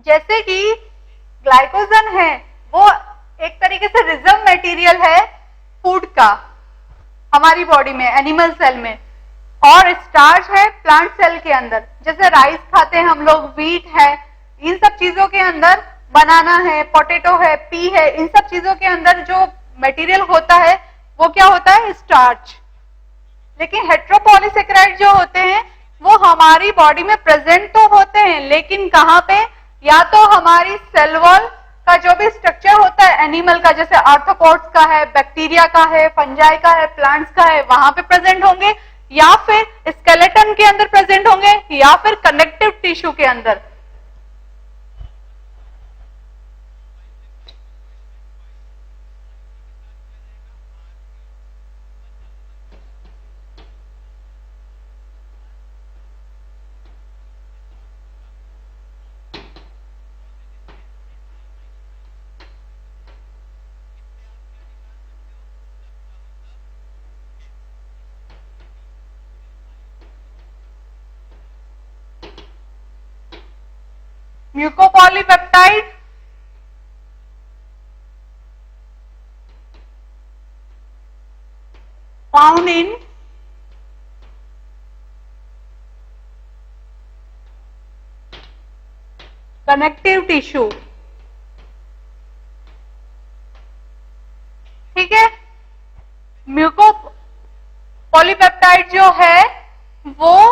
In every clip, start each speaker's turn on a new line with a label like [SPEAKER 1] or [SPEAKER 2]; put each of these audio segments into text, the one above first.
[SPEAKER 1] जैसे कि ग्लाइकोजन है वो एक तरीके से रिजर्व मटेरियल है फूड का हमारी बॉडी में, एनिमल सेल में, और स्टार्च है प्लांट सेल के अंदर। जैसे राइस खाते हैं हम लोग, व्हीट है, इन सब चीजों के अंदर, बनाना है, पोटैटो है, पी है, इन सब चीजों के अंदर जो मटेरियल होता है वो क्या होता है? स्टार्च। लेकिन हेट्रोपॉलीसेकेराइड जो होते हैं वो हमारी बॉडी में प्रेजेंट तो होते हैं, लेकिन कहां पे? या तो हमारी सेल वॉल का जो भी स्ट्रक्चर होता है एनिमल का, जैसे आर्थ्रोपोड्स का है, बैक्टीरिया का है, फंजाई का है, प्लांट्स का है, वहां पे प्रेजेंट होंगे, या फिर स्केलेटन के अंदर प्रेजेंट होंगे, या फिर कनेक्टिव टिश्यू के अंदर। म्यूकोपॉलीपेप्टाइड found in connective tissue। ठीक है, म्यूकोपॉलीपेप्टाइड जो है वो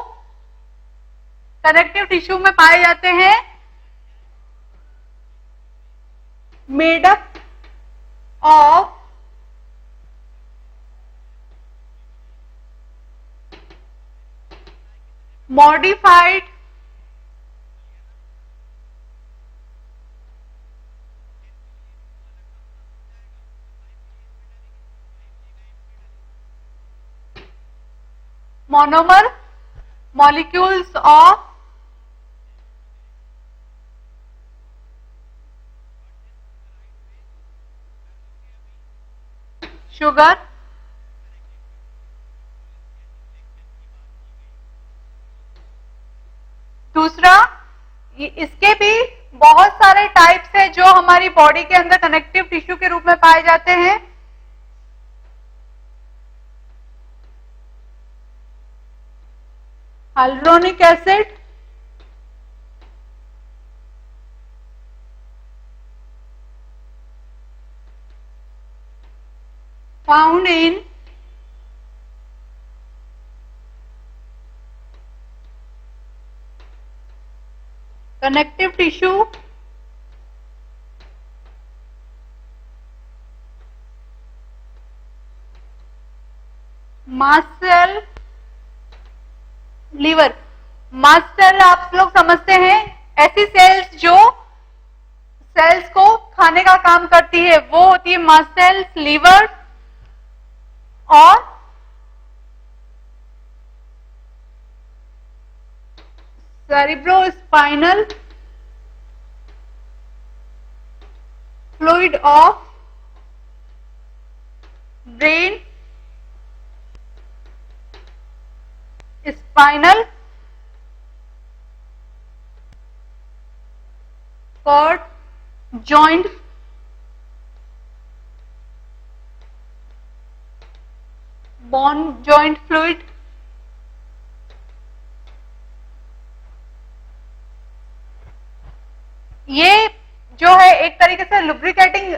[SPEAKER 1] कनेक्टिव टिश्यू में पाए जाते हैं, made up of modified monomer molecules of sugar. दूसरा, इसके भी बहुत सारे टाइप्स है जो हमारी बॉडी के अंदर कनेक्टिव टिश्यू के रूप में पाए जाते हैं। Hyaluronic acid, found in connective tissue, mast cell, liver. Mast cell आप लोग समझते हैं, ऐसी सेल्स जो सेल्स को खाने का काम करती है वो होती है मास्ट सेल्स, लीवर और cerebrospinal fluid of brain, spinal cord, joint, bone joint fluid, ये जो है एक तरीके से लुब्रिकेटिंग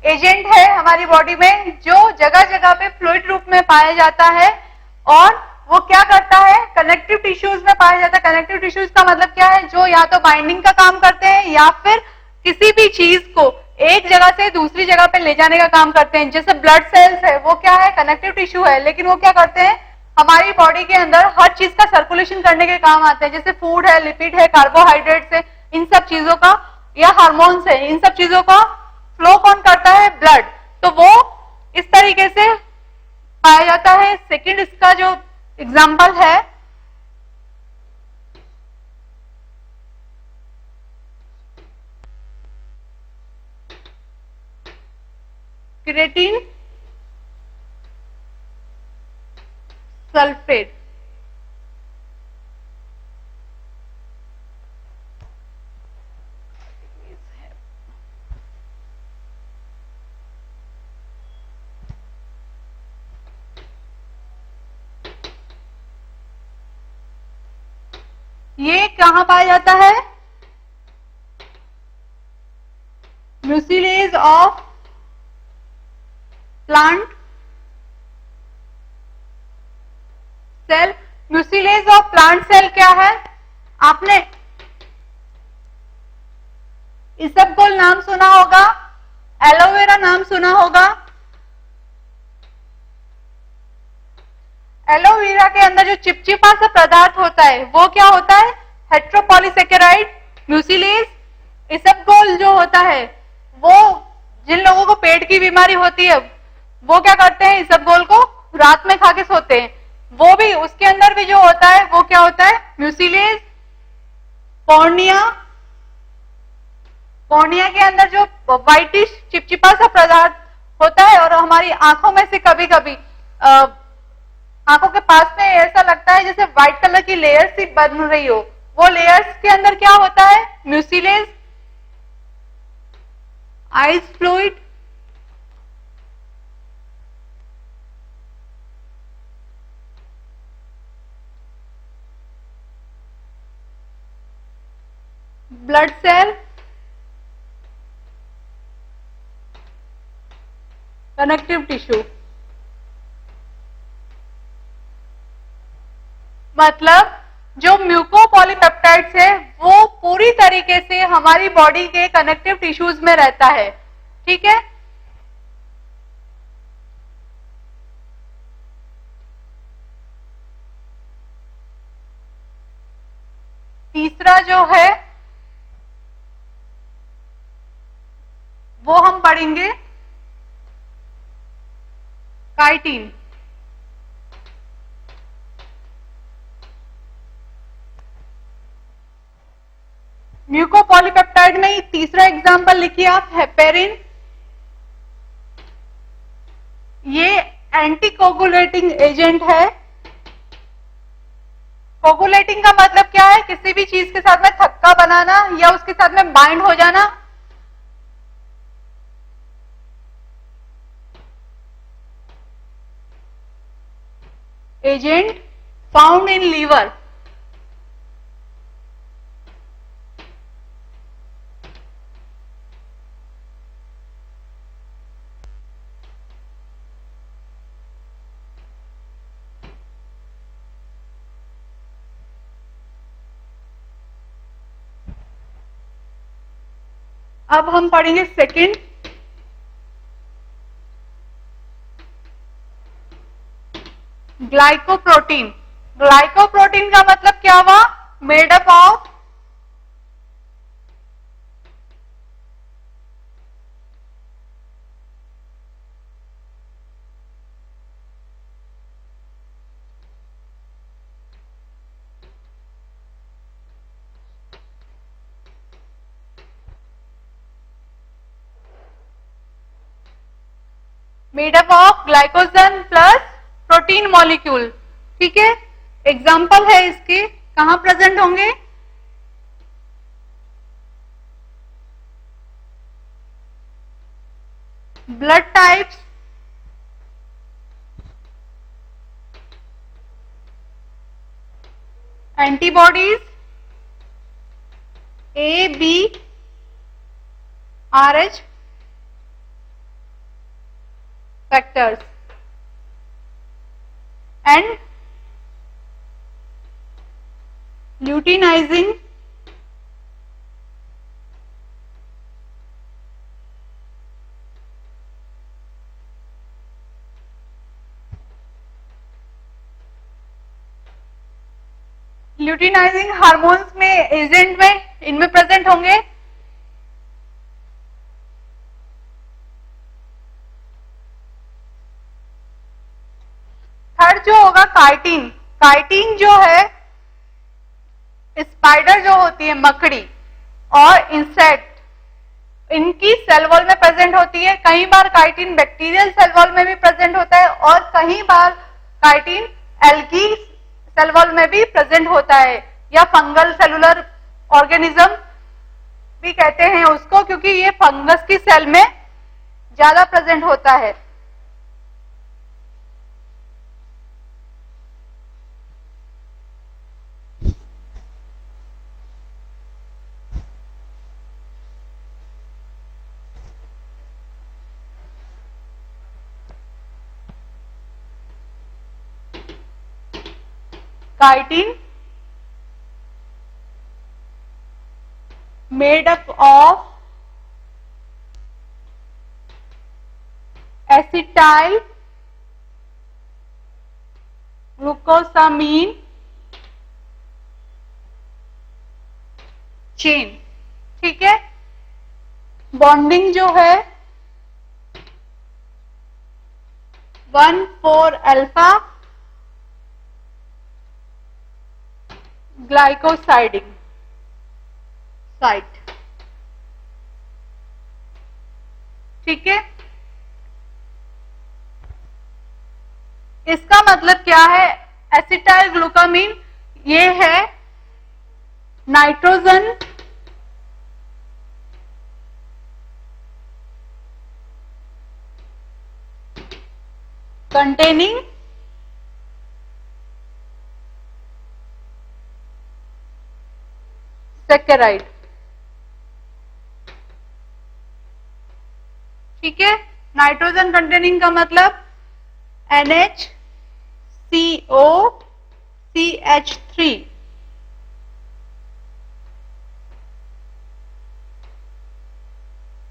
[SPEAKER 1] एजेंट है हमारी बॉडी में, जो जगह जगह पे फ्लूइड रूप में पाया जाता है, और वो क्या करता है? कनेक्टिव टिश्यूज में पाया जाता है। कनेक्टिव टिश्यूज का मतलब क्या है? जो या तो बाइंडिंग का काम करते हैं या फिर किसी भी चीज को एक जगह से दूसरी जगह पे ले जाने का काम करते हैं। जैसे ब्लड सेल्स है, वो क्या है? कनेक्टिव टिश्यू है, लेकिन वो क्या करते हैं? हमारी बॉडी के अंदर हर चीज का सर्कुलेशन करने के काम आते हैं। जैसे फूड है, लिपिड है, कार्बोहाइड्रेट्स है, इन सब चीजों का, या हार्मोन्स है, इन सब चीजों का फ्लो कौन करता है? ब्लड। तो वो इस तरीके से पाया जाता है। सेकंड इसका जो एग्जाम्पल है क्रिएटिन सल्फेट। ये कहां पाया जाता है? Mucilage of plant cell. Mucilage of plant cell क्या है? आपने इसबगोल नाम सुना होगा, एलोवेरा नाम सुना होगा। एलोवेरा के अंदर जो चिपचिपा सा पदार्थ होता है वो क्या होता है? हेट्रोपॉलीसेकेराइड। म्यूसिलेज, इसबगोल जो होता है वो जिन लोगों को पेट की बीमारी होती है वो क्या करते हैं? इसबगोल को रात में खा के सोते हैं। वो भी उसके अंदर भी जो होता है वो क्या होता है? म्यूसिलेज। कॉर्निया, कॉर्निया के अंदर जो व्हाइटिश चिपचिपा सा पदार्थ होता है और हमारी आंखों में से कभी कभी आंखों के पास में ऐसा लगता है जैसे व्हाइट कलर की लेयर्स सी बन रही हो, वो लेयर्स के अंदर क्या होता है? Mucilage. Eyes fluid, blood cell, connective tissue. मतलब जो म्यूकोपॉलीपेप्टाइड्स है वो पूरी तरीके से हमारी बॉडी के कनेक्टिव टिश्यूज में रहता है। ठीक है, तीसरा जो है वो हम पढ़ेंगे काइटिन। म्यूकोपॉलीपेप्टाइड में ही तीसरा एग्जांपल लिखिए आप, हेपेरिन। ये एंटीकोगुलेटिंग एजेंट है। कोगुलेटिंग का मतलब क्या है? किसी भी चीज के साथ में थक्का बनाना या उसके साथ में बाइंड हो जाना। Agent found in liver. अब हम पढ़ेंगे सेकंड, ग्लाइकोप्रोटीन। ग्लाइकोप्रोटीन का मतलब क्या हुआ? Made up of glycogen plus protein molecule. ठीक है, एग्जाम्पल है इसके, कहां प्रेजेंट होंगे? Blood types, antibodies, A B R H factors and luteinizing hormones में एजेंट में इनमें प्रेजेंट होंगे। थर्ड जो होगा काइटिन। काइटिन जो है स्पाइडर जो होती है, मकड़ी और इंसेक्ट, इनकी सेल वॉल में प्रेजेंट होती है। कई बार काइटिन बैक्टीरियल सेल वॉल में भी प्रेजेंट होता है और कई बार काइटिन एल्गी सेल वॉल में भी प्रेजेंट होता है, या फंगल सेलुलर ऑर्गेनिज्म भी कहते हैं उसको, क्योंकि ये फंगस की सेल में ज्यादा प्रेजेंट होता है। chitin made up of acetyl glucosamine chain. ठीक है, बॉन्डिंग जो है 1,4 अल्फा ग्लाइकोसाइडिंग साइट। ठीक है, इसका मतलब क्या है? एसिटाइल ग्लूकामीन ये है नाइट्रोजन containing saccharide। ठीक है, नाइट्रोजन कंटेनिंग का मतलब NHCOCH3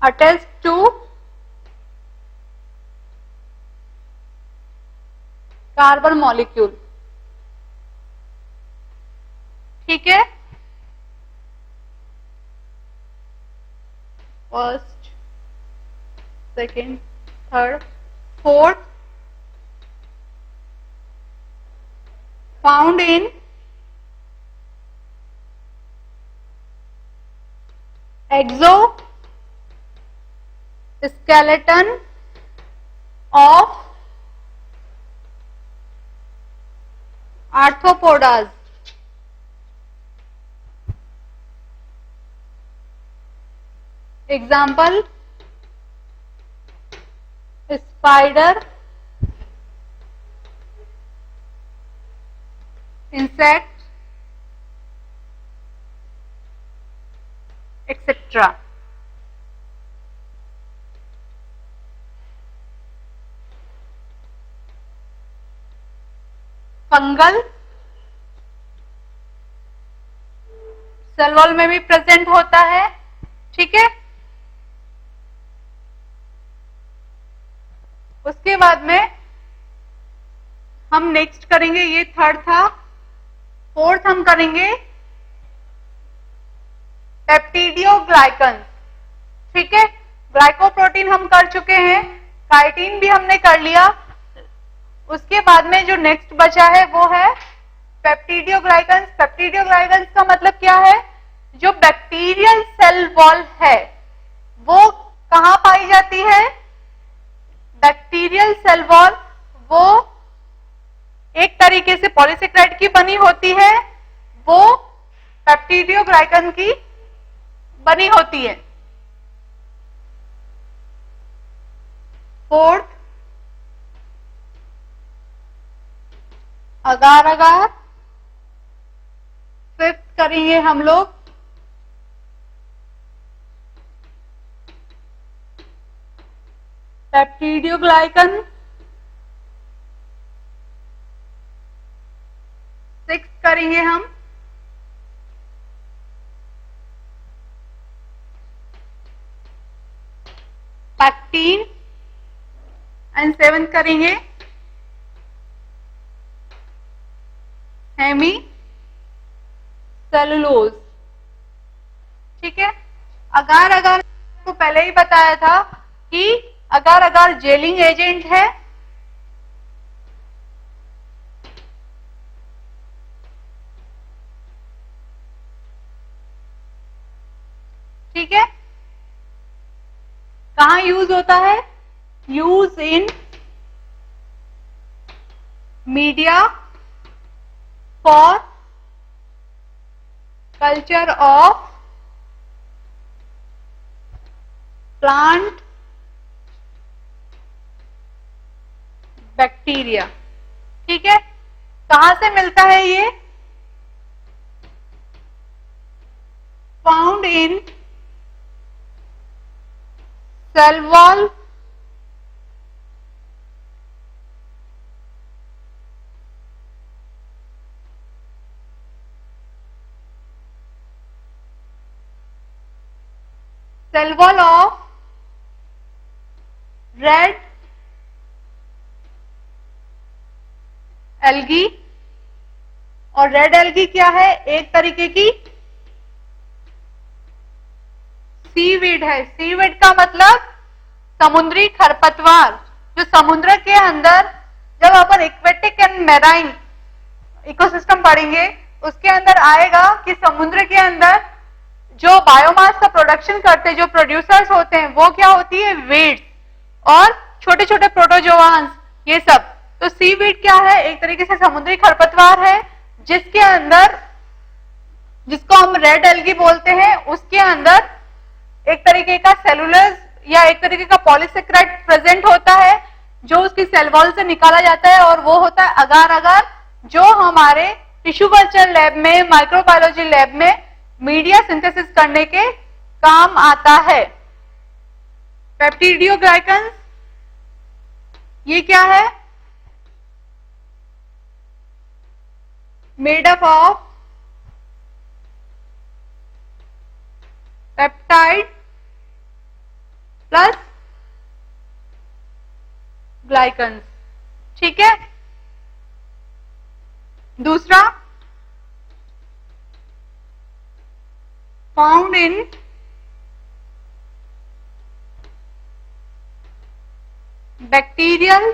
[SPEAKER 1] attached to carbon molecule. ठीक है, first, second, third, fourth found in exoskeleton of arthropodas. Example spider, insect et cetera. Fungal cell wall में भी प्रेजेंट होता है। ठीक है, उसके बाद में हम नेक्स्ट करेंगे, ये थर्ड था, फोर्थ हम करेंगे पेप्टिडियोग्लाइकन। ठीक है, ग्लाइकोप्रोटीन हम कर चुके हैं, काइटिन भी हमने कर लिया। उसके बाद में जो नेक्स्ट बचा है वो है पेप्टिडियोग्लाइकन्स। पेप्टिडियोग्लाइकन्स का मतलब क्या है? जो बैक्टीरियल सेल वॉल है वो कहां पाई जाती है? बैक्टीरियल सेल वॉल वो एक तरीके से पॉलीसेकेराइड की बनी होती है, वो पेप्टिडियोग्लाइकन की बनी होती है। फोर्थ अगार अगार। फिफ्थ करेंगे हम लोग पेप्टिडियोग्लाइकन। सिक्स्थ करेंगे हम पैक्टीन एंड सेवेंथ करेंगे हेमी सेलुलोज। ठीक है, अगार अगार को पहले ही बताया था कि अगार अगार जेलिंग एजेंट है। ठीक है, कहां यूज होता है? Use in media for culture of plant bacteria. ठीक है, कहां से मिलता है ये? Found in cell wall cell wall of red algae. और रेड एल्गी क्या है? एक तरीके की सीवीड है। सीवीड का मतलब समुद्री खरपतवार, जो समुद्र के अंदर, जब अपन एक्वेटिक एंड मैराइन इकोसिस्टम पढ़ेंगे उसके अंदर आएगा कि समुद्र के अंदर जो बायोमास का प्रोडक्शन करते हैं, जो प्रोड्यूसर्स होते हैं, वो क्या होती है? वीड्स और छोटे छोटे प्रोटोजोआंस, ये सब। तो सीवीड क्या है? एक तरीके से समुद्री खरपतवार है जिसके अंदर, जिसको हम रेड एल्गी बोलते हैं, उसके अंदर एक तरीके का सेलुलर या एक तरीके का पॉलीसेक्राइड प्रेजेंट होता है जो उसकी सेल वॉल से निकाला जाता है, और वो होता है अगार अगार, जो हमारे टिश्यू कल्चर लैब में, माइक्रोबायोलॉजी लैब में मीडिया सिंथेसिस करने के काम आता है। पेप्टिडियोग्लाइकन्स ये क्या है? Made up of peptide plus glycans. ठीक है। दूसरा, found in bacterial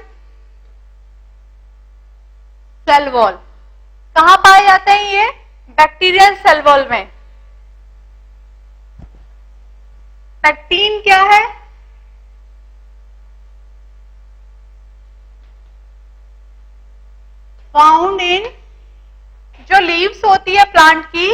[SPEAKER 1] cell wall. कहां पाए जाते हैं ये? बैक्टीरियल सेल वॉल में। पैक्टीन क्या है? फाउंड इन, जो लीव्स होती है प्लांट की,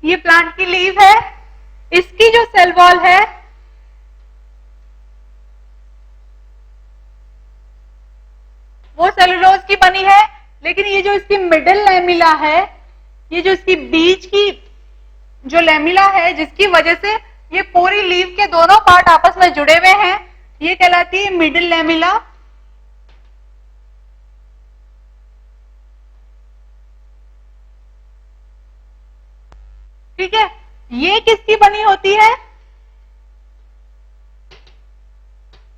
[SPEAKER 1] ये प्लांट की लीव है, इसकी जो सेल वॉल है वो सेलुलोज की बनी है, लेकिन ये जो इसकी मिडिल लैमिला है, ये जो इसकी बीच की जो लैमिला है, जिसकी वजह से ये पूरी लीव के दोनों पार्ट आपस में जुड़े हुए हैं, ये कहलाती है मिडिल लैमिला। ठीक है। ये किसकी बनी होती है?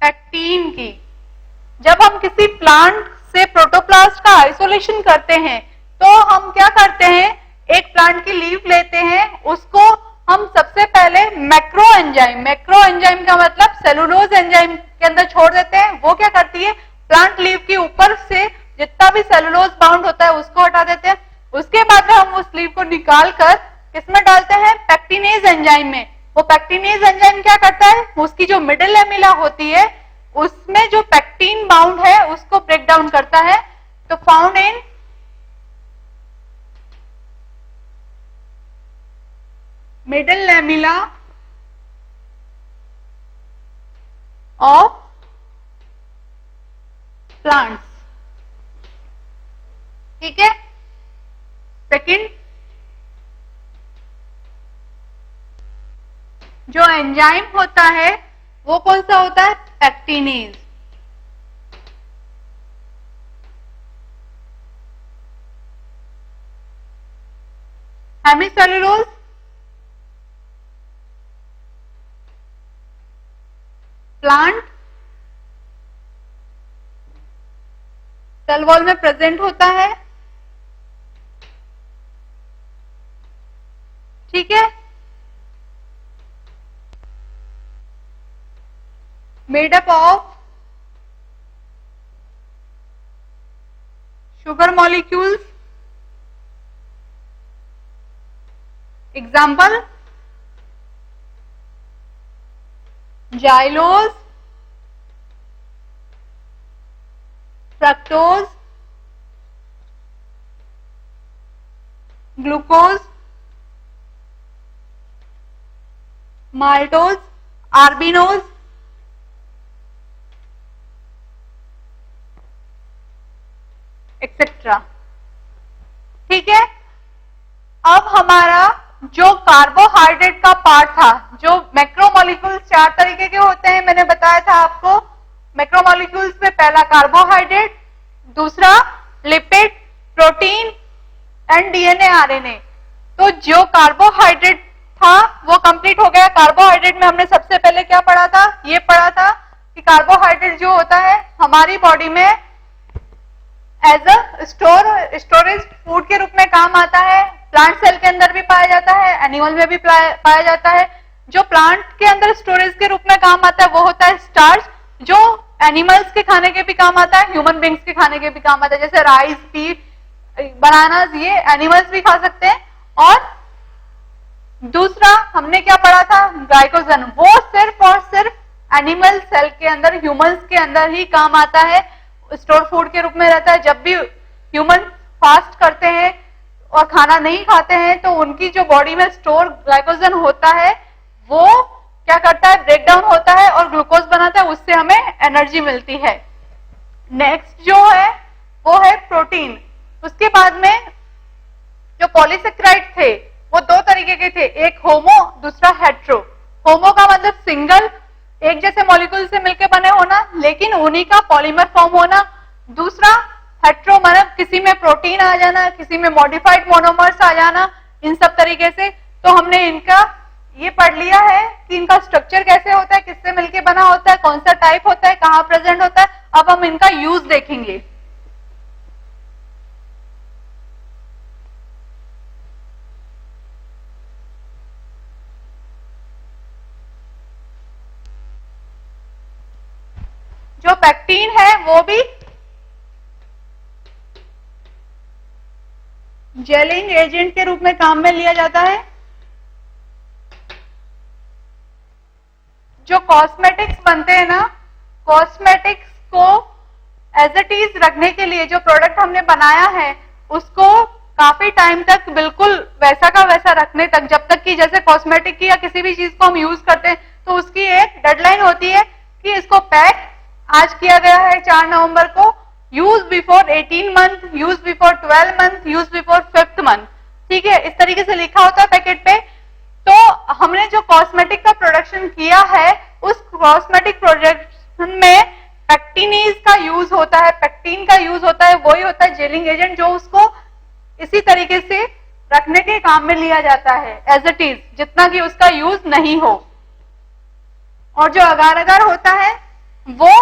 [SPEAKER 1] पैक्टीन की। जब हम किसी प्लांट से प्रोटोप्लास्ट का आइसोलेशन करते हैं तो हम क्या करते हैं? एक प्लांट की लीफ लेते हैं, उसको हम सबसे पहले मैक्रो एंजाइम का मतलब सेलुलोज एंजाइम के अंदर छोड़ देते हैं। वो क्या करती है? प्लांट लीफ के ऊपर से जितना भी सेलुलोज बाउंड होता है उसको हटा देते हैं। उसके बाद में हम उस लीफ को निकाल कर किसमें डालते हैं? पैक्टिनेज एंजाइम में। वो पैक्टिनेज एंजाइम क्या करता है? उसकी जो मिडिल लैमिला होती है उसमें जो पैक्टीन बाउंड है उसको ब्रेक डाउन करता है। तो found in middle lamella of plants. ठीक है। सेकंड, जो एंजाइम होता है वो कौन सा होता है? Pectinase. Hemicellulose plant cell wall में प्रेजेंट होता है। ठीक है। Made up of sugar molecules. Example, xylose, fructose, glucose, maltose, arbinose, etcetera. ठीक है। अब हमारा जो कार्बोहाइड्रेट का पार्ट था, जो मैक्रोमोलिक्यूल्स 4 तरीके के होते हैं, मैंने बताया था आपको। मैक्रोमोलिक्यूल्स में पहला कार्बोहाइड्रेट, दूसरा lipid, protein and DNA, RNA. तो जो कार्बोहाइड्रेट था वो कंप्लीट हो गया। कार्बोहाइड्रेट में हमने सबसे पहले क्या पढ़ा था, ये पढ़ा था कि कार्बोहाइड्रेट जो होता है हमारी बॉडी में एज अ स्टोरेज फूड के रूप में काम आता है। प्लांट सेल के अंदर भी पाया जाता है, एनिमल में भी पाया जाता है। जो प्लांट के अंदर स्टोरेज के रूप में काम आता है वो होता है स्टार्च, जो एनिमल्स के खाने के भी काम आता है, ह्यूमन बींग्स के खाने के भी काम आता है। जैसे राइस, पीट, बनानास, ये एनिमल्स भी खा सकते हैं। और दूसरा हमने क्या पढ़ा था, ग्लाइकोजन, वो सिर्फ और सिर्फ एनिमल सेल के अंदर, ह्यूमंस के अंदर ही काम आता है, स्टोर फूड के रूप में रहता है। जब भी ह्यूमन फास्ट करते हैं और खाना नहीं खाते हैं तो उनकी जो बॉडी में स्टोर ग्लाइकोजन होता है वो क्या करता है, ब्रेक डाउन होता है और ग्लूकोज बनाता है, उससे हमें एनर्जी मिलती है। नेक्स्ट जो है वो है प्रोटीन। उसके बाद में जो पॉलीसेक्राइड थे वो 2 तरीके के थे, एक होमो, दूसरा हेट्रो। होमो का मतलब सिंगल, एक जैसे मॉलिक्यूल से मिलकर बने होना, लेकिन उन्हीं का पॉलीमर फॉर्म होना। दूसरा हेट्रो मतलब किसी में प्रोटीन आ जाना, किसी में मॉडिफाइड मोनोमर्स आ जाना, इन सब तरीके से। तो हमने इनका ये पढ़ लिया है कि इनका स्ट्रक्चर कैसे होता है, किससे मिलकर बना होता है, कौन सा टाइप होता है, कहां प्रेजेंट होता है। अब हम इनका यूज देखेंगे। जो पैक्टीन है वो भी जेलिंग एजेंट के रूप में काम में लिया जाता है। जो कॉस्मेटिक्स बनते हैं ना, कॉस्मेटिक्स को एज इट इज रखने के लिए जो प्रोडक्ट हमने बनाया है उसको काफी टाइम तक बिल्कुल वैसा का वैसा रखने तक, जब तक कि जैसे कॉस्मेटिक की या किसी भी चीज को हम यूज करते हैं तो उसकी एक डेडलाइन होती है कि इसको पैक आज किया गया है 4 नवंबर को, use before 18 month, use before 12 month, use before 5th month. ठीक है, इस तरीके से लिखा होता है पैकेट पे। तो हमने जो कॉस्मेटिक का प्रोडक्शन किया है उस कॉस्मेटिक प्रोडक्शन में पैक्टिनीज का यूज होता है, पैक्टीन का यूज होता है, वही होता है जेलिंग एजेंट जो उसको इसी तरीके से रखने के काम में लिया जाता है एज इट इज, जितना कि उसका यूज नहीं हो। और जो अगार अगार होता है वो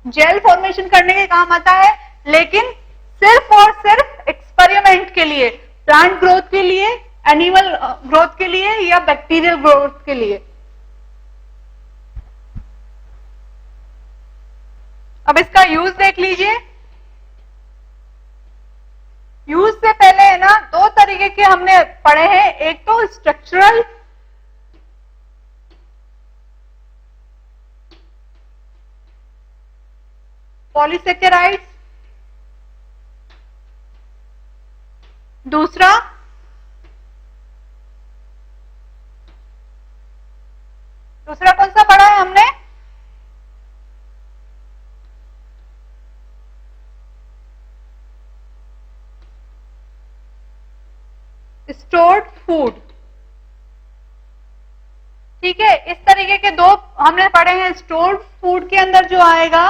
[SPEAKER 1] जेल फॉर्मेशन करने के काम आता है, लेकिन सिर्फ और सिर्फ एक्सपेरिमेंट के लिए, प्लांट ग्रोथ के लिए, एनिमल ग्रोथ के लिए या बैक्टीरियल ग्रोथ के लिए। अब इसका यूज देख लीजिए। यूज से पहले है ना 2 तरीके के हमने पढ़े हैं, एक तो स्ट्रक्चरल, पॉलीसेकेराइड्स, दूसरा कौन सा पढ़ा है हमने, स्टोर्ड फूड। ठीक है, इस तरीके के 2 हमने पढ़े हैं। स्टोर्ड फूड के अंदर जो आएगा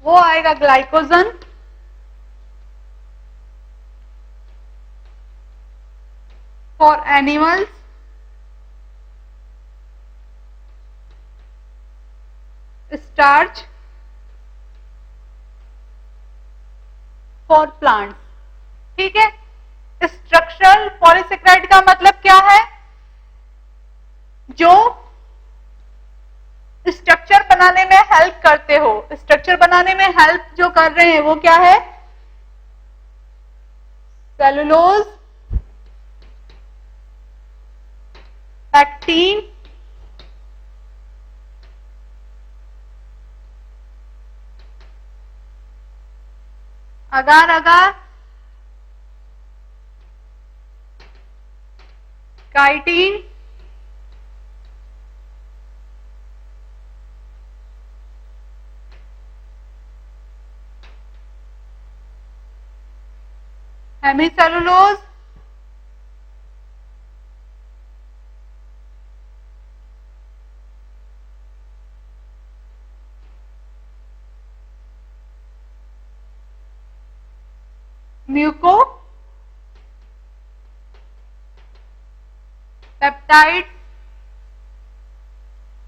[SPEAKER 1] वो आएगा glycogen, for animals, starch for plants. ठीक है, स्ट्रक्चरल पॉलीसेक्राइड का मतलब क्या है, जो स्ट्रक्चर बनाने में हेल्प करते हो। स्ट्रक्चर बनाने में हेल्प जो कर रहे हैं वो क्या है, सेलुलोज, पैक्टीन, अगार अगार, काइटिन, हेमीसेलुलोज, म्यूको पेप्टाइड,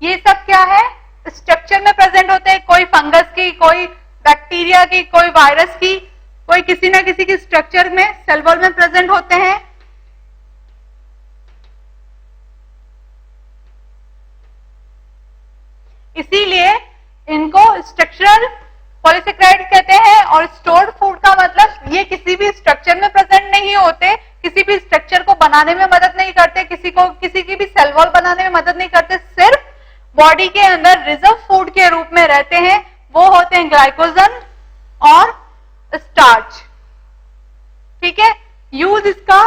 [SPEAKER 1] ये सब क्या है, स्ट्रक्चर में प्रेजेंट होते हैं, कोई फंगस की, कोई बैक्टीरिया की, कोई वायरस की, कोई किसी ना किसी की स्ट्रक्चर में सेल वॉल में प्रेजेंट होते हैं। इसीलिए इनको स्ट्रक्चरल पॉलीसेकेराइड कहते हैं। और स्टोर्ड फूड का मतलब ये किसी भी स्ट्रक्चर में प्रेजेंट नहीं होते, किसी भी स्ट्रक्चर को बनाने में मदद नहीं करते, किसी की भी सेल वॉल बनाने में मदद नहीं करते, सिर्फ बॉडी के अंदर रिजर्व फूड के रूप में रहते हैं। वो होते हैं ग्लाइकोजन और स्टार्च। ठीक है, यूज इसका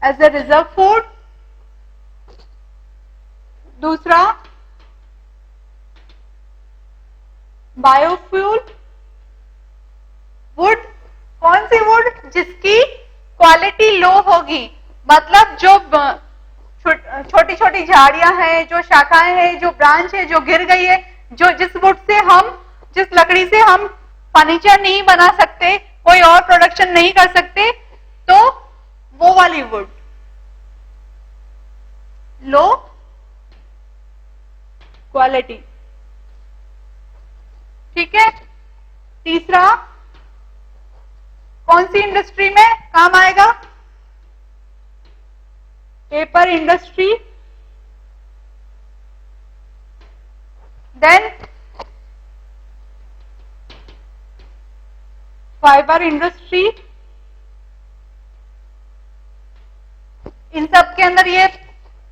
[SPEAKER 1] एज ए रिजर्व फूड। दूसरा बायोफ्यूल, वुड, कौन सी वुड, जिसकी क्वालिटी लो होगी, मतलब जो छोटी छोटी झाड़ियां हैं, जो शाखाएं हैं, जो ब्रांच है जो गिर गई है, जो जिस वुड से हम, जिस लकड़ी से हम फर्नीचर नहीं बना सकते, कोई और प्रोडक्शन नहीं कर सकते, तो वो वाली वुड, लो क्वालिटी। ठीक है, तीसरा कौन सी इंडस्ट्री में काम आएगा, paper industry. Then fibre industry. इन सब के अंदर ये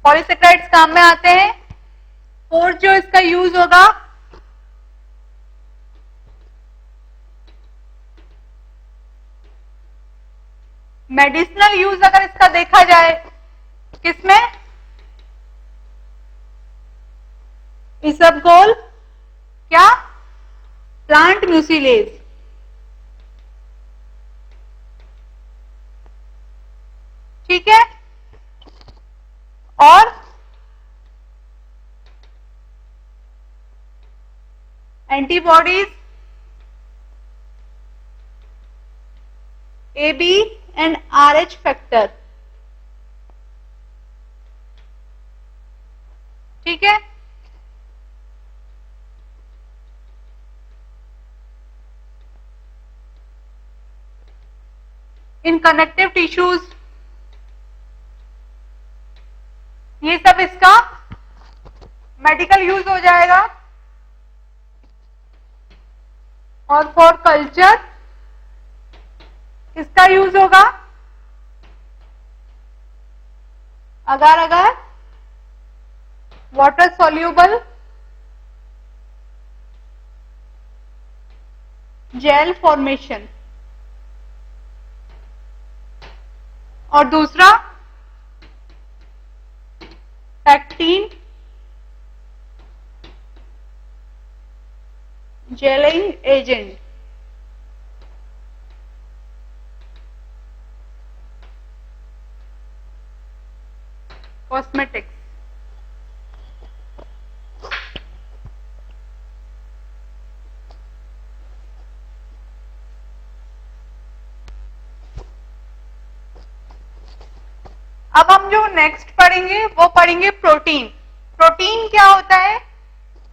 [SPEAKER 1] पॉलीसेकेराइड्स काम में आते हैं। फोर्थ जो इसका यूज होगा, मेडिसिनल यूज अगर इसका देखा जाए, किसमें, इसबगोल, क्या, प्लांट म्यूसिलेज। ठीक है, और antibodies, AB and RH factor. ठीक है, इन कनेक्टिव टिश्यूज, ये सब इसका मेडिकल यूज हो जाएगा। और फॉर कल्चर किसका यूज होगा, अगर अगर वाटर सॉल्यूबल जेल फॉर्मेशन। और दूसरा पैक्टीन जेलिंग एजेंट। कॉस्मेटिक्स, अब हम जो नेक्स्ट पढ़ेंगे वो पढ़ेंगे प्रोटीन। प्रोटीन क्या होता है,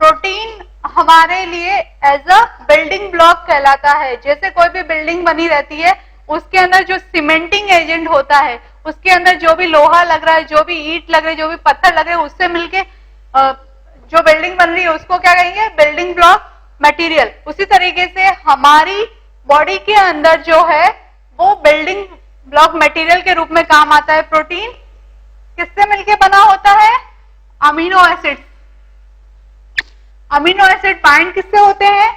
[SPEAKER 1] प्रोटीन हमारे लिए एज अ बिल्डिंग ब्लॉक कहलाता है। जैसे कोई भी बिल्डिंग बनी रहती है, उसके अंदर जो सीमेंटिंग एजेंट होता है, उसके अंदर जो भी लोहा लग रहा है, जो भी ईंट लग रही है, जो भी पत्थर लग रहे हैं, उससे मिलके जो बिल्डिंग बन रही है उसको क्या कहेंगे, बिल्डिंग ब्लॉक मटेरियल। उसी तरीके से हमारी बॉडी के अंदर जो है वो बिल्डिंग ब्लॉक मटेरियल के रूप में काम आता है। प्रोटीन किससे मिलके बना होता है, amino acid. Amino acid bind किससे होते हैं,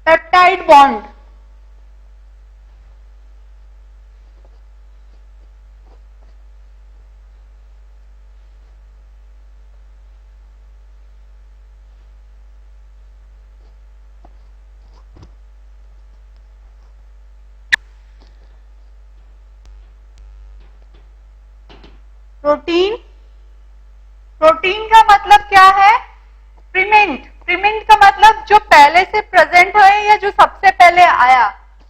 [SPEAKER 1] पेप्टाइड बॉन्ड। प्रोटीन, प्रोटीन का मतलब क्या है? प्रीमेंट, प्रीमेंट का मतलब जो पहले से प्रेजेंट है या जो सबसे पहले आया।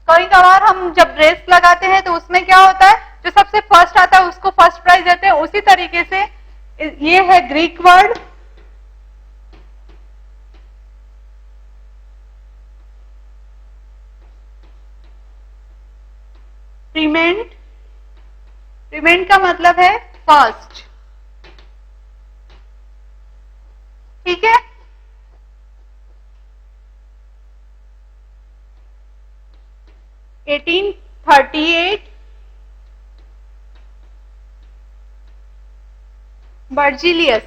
[SPEAKER 1] कई कभार हम जब रेस लगाते हैं तो उसमें क्या होता है, जो सबसे फर्स्ट आता है उसको फर्स्ट प्राइज देते हैं। उसी तरीके से ये है ग्रीक वर्ड प्रीमेंट। प्रीमेंट का मतलब है फर्स्ट, ठीक है। एटीन 38 बर्जिलियस,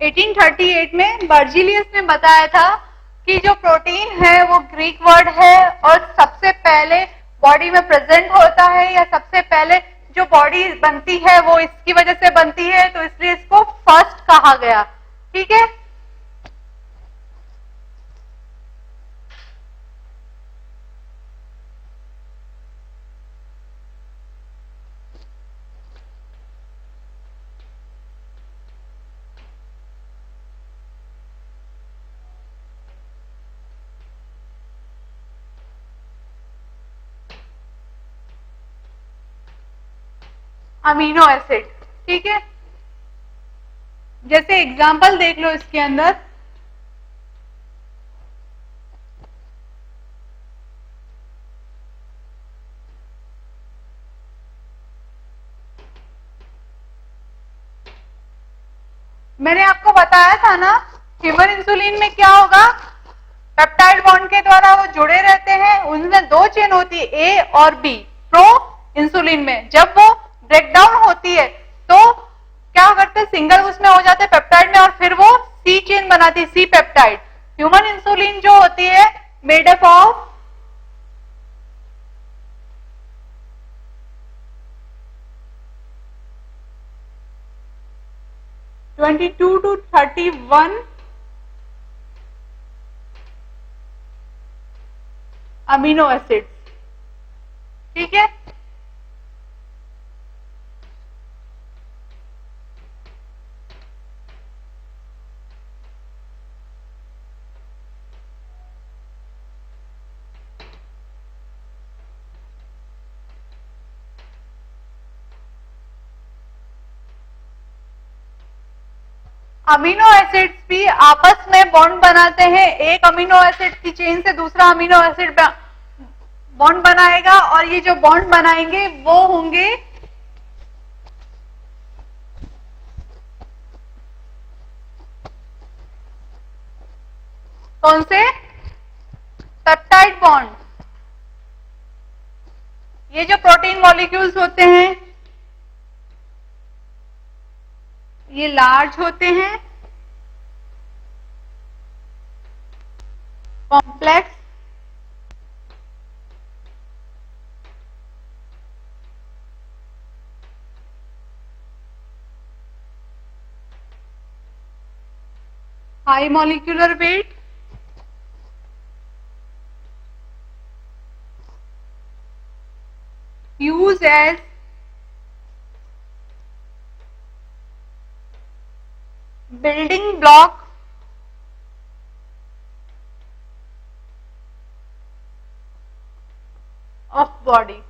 [SPEAKER 1] 1838 में बर्जिलियस ने बताया था कि जो प्रोटीन है वो ग्रीक वर्ड है और सबसे पहले बॉडी में प्रेजेंट होता है या सबसे पहले जो बॉडी बनती है वो इसकी वजह से बनती है, तो इसलिए इसको फर्स्ट कहा गया, ठीक है। अमीनो एसिड, ठीक है। जैसे एग्जांपल देख लो इसके अंदर, मैंने आपको बताया था ना ह्यूमन इंसुलिन में क्या होगा, पेप्टाइड बॉन्ड के द्वारा वो जुड़े रहते हैं, उनमें दो चेन होती है ए और बी। प्रो इंसुलिन में जब वो ब्रेकडाउन होती है तो क्या करते हैं, सिंगल उसमें हो जाते हैं पेप्टाइड में और फिर वो सी चेन बनाती है, सी पेप्टाइड। ह्यूमन इंसुलिन जो होती है made up of 22 to 31 amino acids, ठीक है। अमीनो एसिड्स भी आपस में बॉन्ड बनाते हैं, एक अमीनो एसिड की चेन से दूसरा अमीनो एसिड बॉन्ड बनाएगा और ये जो बॉन्ड बनाएंगे वो होंगे कौन से, पेप्टाइड बॉन्ड। ये जो प्रोटीन मॉलिक्यूल्स होते हैं ये लार्ज होते हैं, complex, high molecular weight, use as building block of body.